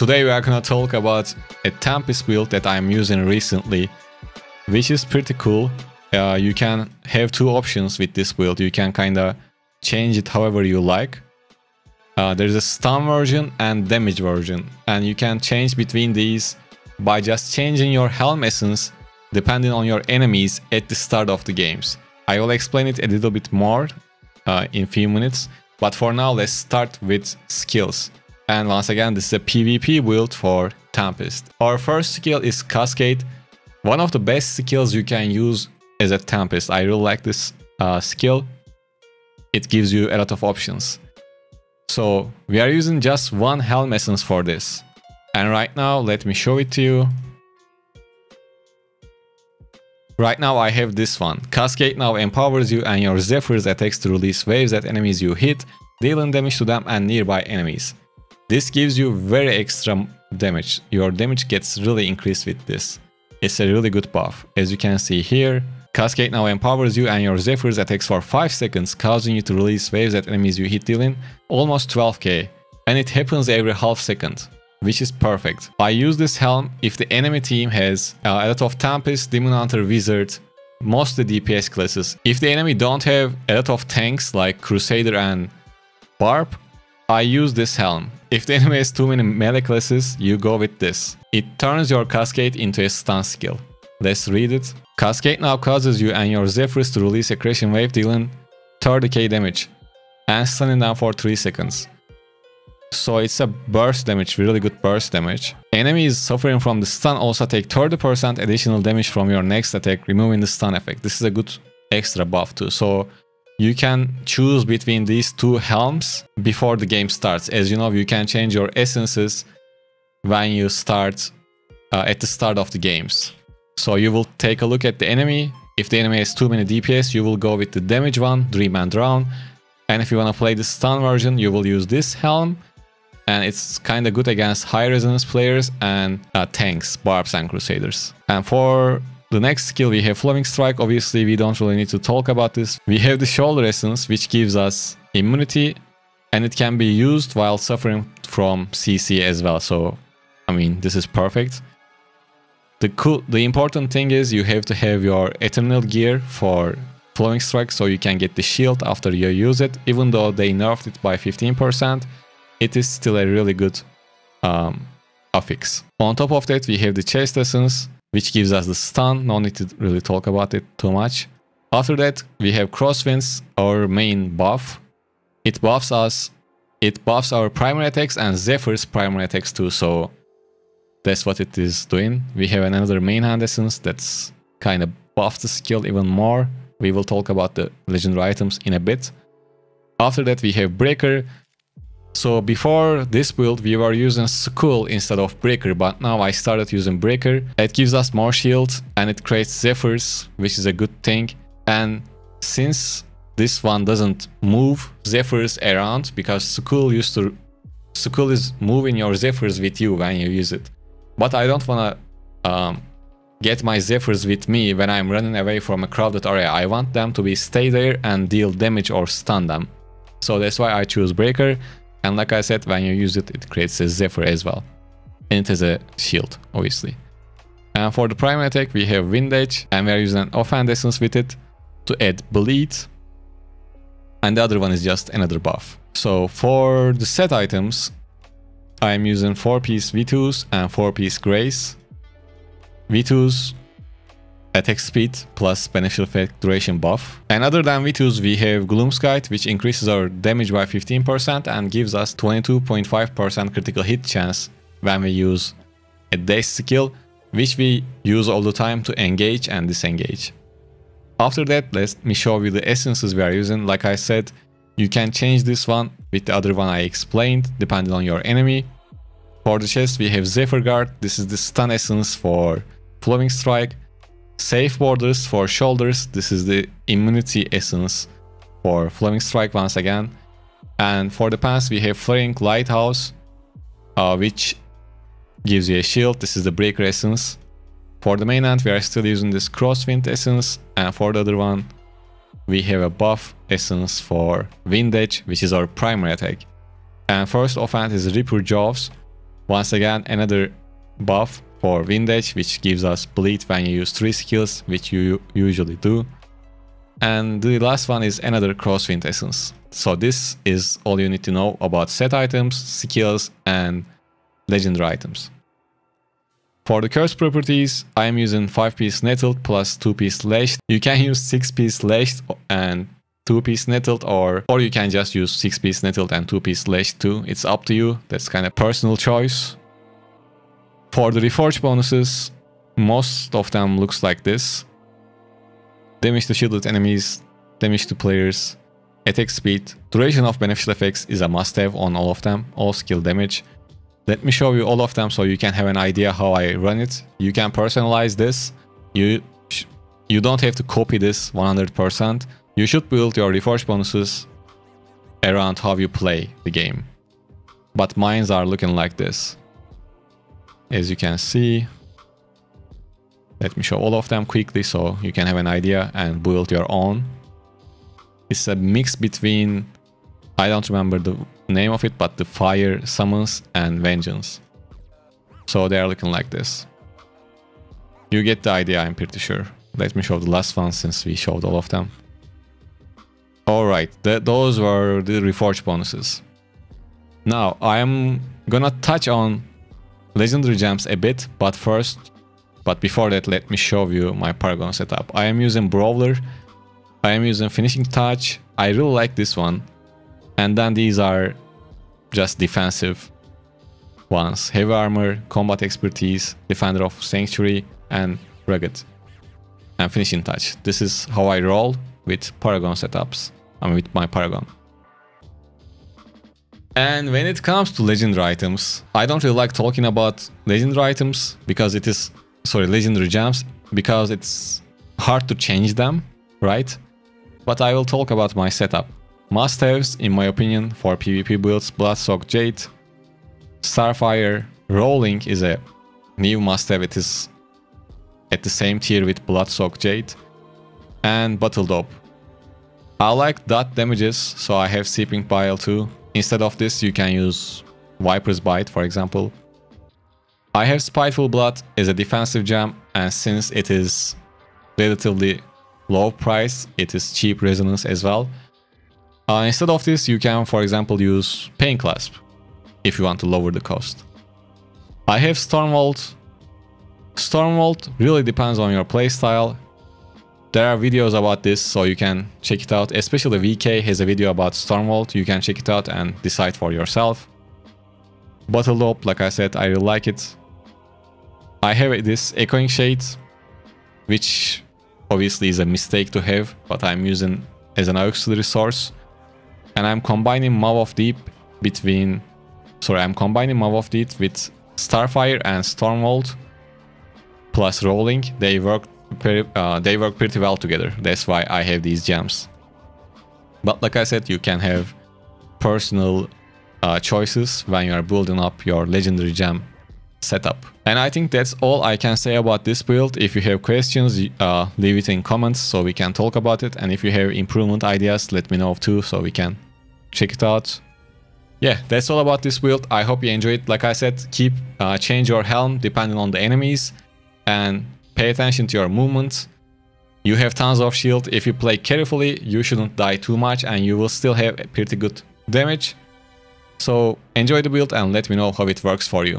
Today we are gonna talk about a Tempest build that I'm using recently, which is pretty cool. You can have two options with this build. You can kinda change it however you like. There's a stun version and damage version, and you can change between these by just changing your helm essence depending on your enemies at the start of the games. I will explain it a little bit more in a few minutes, but for now let's start with skills. And once again, this is a PvP build for Tempest. Our first skill is Cascade, one of the best skills you can use as a Tempest. I really like this skill. It gives you a lot of options. So we are using just one helm essence for this. And right now, let me show it to you. Right now I have this one. Cascade now empowers you and your Zephyr's attacks to release waves at enemies you hit, dealing damage to them and nearby enemies. This gives you very extra damage. Your damage gets really increased with this. It's a really good buff. As you can see here, Cascade now empowers you and your Zephyr's attacks for 5 seconds, causing you to release waves at enemies you hit, dealing almost 12k. And it happens every half second, which is perfect. I use this helm if the enemy team has a lot of Tempest, Demon Hunter, Wizard, mostly DPS classes. If the enemy don't have a lot of tanks like Crusader and Barb, I use this helm. If the enemy has too many melee classes, you go with this. It turns your Cascade into a stun skill. Let's read it. Cascade now causes you and your Zephyrs to release a crashing wave, dealing 30k damage and stunning them for 3 seconds. So it's a burst damage, really good burst damage. Enemies suffering from the stun also take 30% additional damage from your next attack, removing the stun effect. This is a good extra buff too. So you can choose between these two helms before the game starts. As you know, you can change your essences when you start at the start of the games. So you will take a look at the enemy. If the enemy has too many DPS, you will go with the damage one, Dream and Drown. And if you want to play the stun version, you will use this helm. And it's kind of good against high resonance players and tanks, Barbs and Crusaders. And for the next skill, we have Flowing Strike. Obviously, we don't really need to talk about this. We have the Shoulder Essence, which gives us immunity, and it can be used while suffering from CC as well. So, I mean, this is perfect. The important thing is you have to have your Eternal Gear for Flowing Strike, so you can get the shield after you use it. Even though they nerfed it by 15%, it is still a really good affix. On top of that, we have the Chest Essence, which gives us the stun. No need to really talk about it too much. After that, we have Crosswinds, our main buff. It buffs us. It buffs our primary attacks and Zephyr's primary attacks too. So that's what it is doing. We have another main hand essence that's kind of buffs the skill even more. We will talk about the legendary items in a bit. After that, we have Breaker. So before this build, we were using Skull instead of Breaker, but now I started using Breaker. It gives us more shield and it creates Zephyrs, which is a good thing. And since this one doesn't move Zephyrs around, because Skull is moving your Zephyrs with you when you use it. But I don't want to get my Zephyrs with me when I'm running away from a crowded area. I want them to stay there and deal damage or stun them. So that's why I choose Breaker. And like I said, when you use it, it creates a Zephyr as well. And it has a shield, obviously. And for the primary attack, we have Wind Edge. And we are using an Offhand Essence with it to add Bleed. And the other one is just another buff. So for the set items, I am using 4-piece V2s and 4-piece Grace. V2s, attack speed plus beneficial effect duration buff. And other than V2s, we have Gloomskite, which increases our damage by 15% and gives us 22.5% critical hit chance when we use a dash skill, which we use all the time to engage and disengage. After that, let me show you the essences we are using. Like I said, you can change this one with the other one I explained, depending on your enemy. For the chest, we have Zephyr Guard. This is the stun essence for Flowing Strike. Safe Borders for Shoulders. This is the immunity essence for Flowing Strike once again. And for the pants, we have Flaring Lighthouse, which gives you a shield. This is the Breaker essence. For the main hand, we are still using this Crosswind essence. And for the other one, we have a buff essence for Wind Edge, which is our primary attack. And first offhand is Reaper Jaws, Once again, another buff for windage, which gives us bleed when you use 3 skills, which you usually do. And the last one is another crosswind essence. So this is all you need to know about set items, skills, and legendary items. For the curse properties, I am using 5-piece nettled plus 2-piece lashed. You can use 6-piece lashed and 2-piece nettled, or you can just use 6-piece nettled and 2-piece lashed too. It's up to you. That's kind of personal choice. For the Reforge bonuses, most of them looks like this. Damage to shielded enemies, damage to players, attack speed, duration of beneficial effects is a must-have on all of them, all skill damage. Let me show you all of them so you can have an idea how I run it. You can personalize this. You don't have to copy this 100%. You should build your Reforge bonuses around how you play the game. But mines are looking like this. As you can see, let me show all of them quickly so you can have an idea and build your own. It's a mix between, I don't remember the name of it, but the fire, summons, and vengeance. So they are looking like this. You get the idea, I'm pretty sure. Let me show the last one since we showed all of them. Alright, those were the Reforge bonuses. Now, I'm gonna touch on legendary gems a bit, but before that, let me show you my Paragon setup. I am using Brawler, I am using Finishing Touch, I really like this one. And then these are just defensive ones. Heavy Armor, Combat Expertise, Defender of Sanctuary, and Rugged. And Finishing Touch. This is how I roll with Paragon setups. I mean with my Paragon. And when it comes to legendary items, I don't really like talking about legendary items because it is, legendary gems, because it's hard to change them, right? But I will talk about my setup. Must-haves, in my opinion, for PvP builds: Bloodsoaked Jade, Starfire, Rolling is a new must-have. It is at the same tier with Bloodsoaked Jade, and Battle Dope. I like dot damages, so I have Seeping Bile too. Instead of this, you can use Viper's Bite, for example. I have Spiteful Blood as a defensive gem, and since it is relatively low price, it is cheap resonance as well. Instead of this, you can, for example, use Pain Clasp if you want to lower the cost. I have Stormvault. Stormvault really depends on your playstyle. There are videos about this, so you can check it out. Especially VK has a video about Stormvault. You can check it out and decide for yourself. Battle Dope, like I said, I really like it. I have this Echoing Shade, which obviously is a mistake to have, but I'm using as an auxiliary source. And I'm combining Maw of Deep with Starfire and Stormvault plus Rolling. They work pretty well together. That's why I have these gems. But like I said, you can have personal choices when you are building up your legendary gem setup. And I think that's all I can say about this build. If you have questions, leave it in comments so we can talk about it. And if you have improvement ideas, let me know too so we can check it out. Yeah, that's all about this build. I hope you enjoyed. Like I said, change your helm depending on the enemies and pay attention to your movement. You have tons of shield. If you play carefully, you shouldn't die too much and you will still have pretty good damage. So enjoy the build and let me know how it works for you.